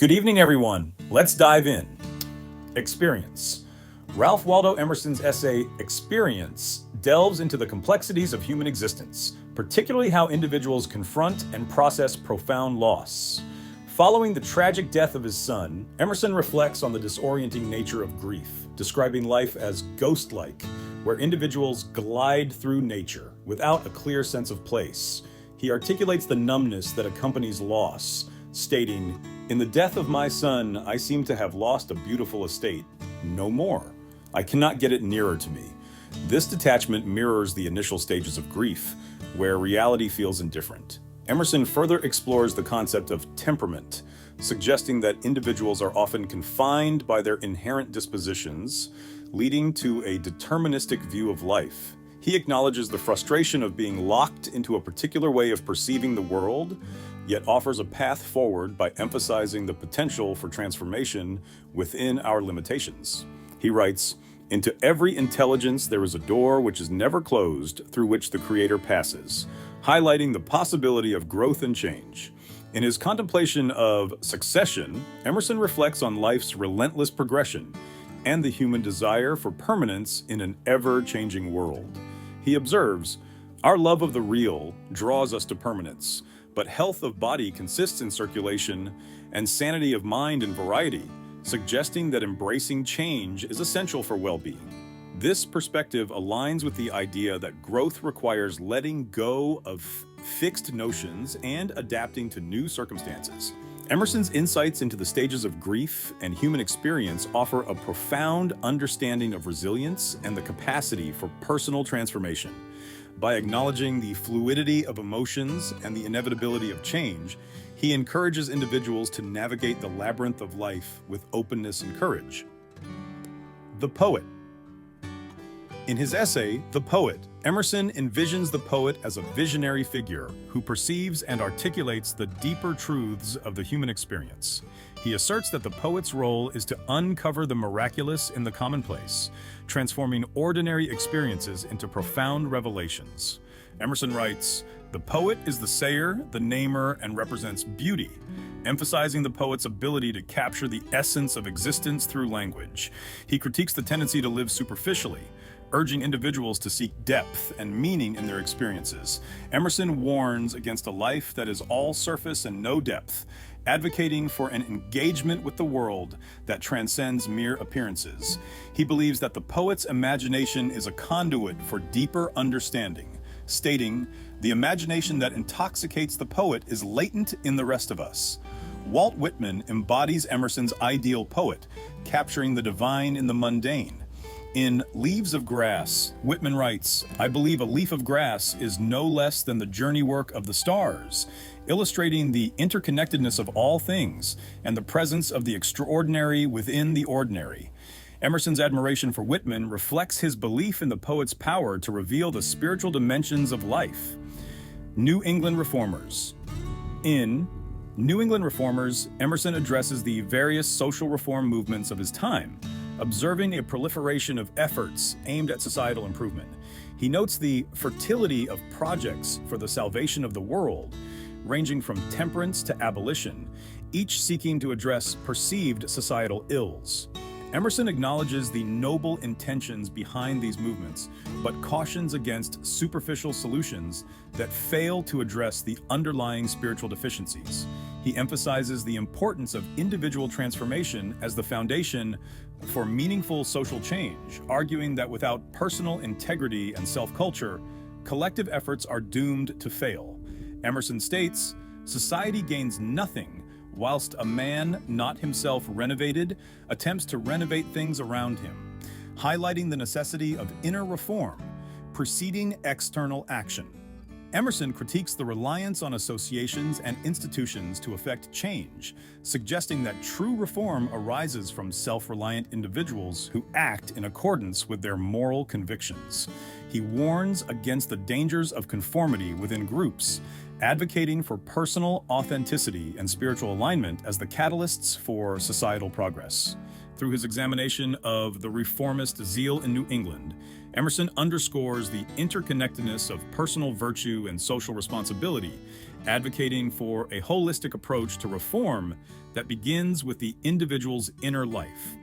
Good evening, everyone. Let's dive in. Experience. Ralph Waldo Emerson's essay, Experience, delves into the complexities of human existence, particularly how individuals confront and process profound loss. Following the tragic death of his son, Emerson reflects on the disorienting nature of grief, describing life as ghost-like, where individuals glide through nature without a clear sense of place. He articulates the numbness that accompanies loss, stating, "In the death of my son, I seem to have lost a beautiful estate. No more. I cannot get it nearer to me." This detachment mirrors the initial stages of grief, where reality feels indifferent. Emerson further explores the concept of temperament, suggesting that individuals are often confined by their inherent dispositions, leading to a deterministic view of life. He acknowledges the frustration of being locked into a particular way of perceiving the world, yet offers a path forward by emphasizing the potential for transformation within our limitations. He writes, "Into every intelligence there is a door which is never closed, through which the Creator passes," highlighting the possibility of growth and change. In his contemplation of succession, Emerson reflects on life's relentless progression and the human desire for permanence in an ever-changing world. He observes, "Our love of the real draws us to permanence, but health of body consists in circulation and sanity of mind in variety, suggesting that embracing change is essential for well-being." This perspective aligns with the idea that growth requires letting go of fixed notions and adapting to new circumstances. Emerson's insights into the stages of grief and human experience offer a profound understanding of resilience and the capacity for personal transformation. By acknowledging the fluidity of emotions and the inevitability of change, he encourages individuals to navigate the labyrinth of life with openness and courage. The poet. In his essay, The Poet, Emerson envisions the poet as a visionary figure who perceives and articulates the deeper truths of the human experience. He asserts that the poet's role is to uncover the miraculous in the commonplace, transforming ordinary experiences into profound revelations. Emerson writes, "The poet is the sayer, the namer, and represents beauty," emphasizing the poet's ability to capture the essence of existence through language. He critiques the tendency to live superficially, urging individuals to seek depth and meaning in their experiences. Emerson warns against a life that is all surface and no depth, advocating for an engagement with the world that transcends mere appearances. He believes that the poet's imagination is a conduit for deeper understanding, stating, "The imagination that intoxicates the poet is latent in the rest of us." Walt Whitman embodies Emerson's ideal poet, capturing the divine in the mundane. In Leaves of Grass, Whitman writes, "I believe a leaf of grass is no less than the journey work of the stars," illustrating the interconnectedness of all things and the presence of the extraordinary within the ordinary. Emerson's admiration for Whitman reflects his belief in the poet's power to reveal the spiritual dimensions of life. New England Reformers. In New England Reformers, Emerson addresses the various social reform movements of his time, observing a proliferation of efforts aimed at societal improvement. He notes the fertility of projects for the salvation of the world, ranging from temperance to abolition, each seeking to address perceived societal ills. Emerson acknowledges the noble intentions behind these movements, but cautions against superficial solutions that fail to address the underlying spiritual deficiencies. He emphasizes the importance of individual transformation as the foundation for meaningful social change, arguing that without personal integrity and self-culture, collective efforts are doomed to fail. Emerson states, "Society gains nothing whilst a man, not himself renovated, attempts to renovate things around him," highlighting the necessity of inner reform preceding external action. Emerson critiques the reliance on associations and institutions to effect change, suggesting that true reform arises from self-reliant individuals who act in accordance with their moral convictions. He warns against the dangers of conformity within groups, advocating for personal authenticity and spiritual alignment as the catalysts for societal progress. Through his examination of the reformist zeal in New England, Emerson underscores the interconnectedness of personal virtue and social responsibility, advocating for a holistic approach to reform that begins with the individual's inner life.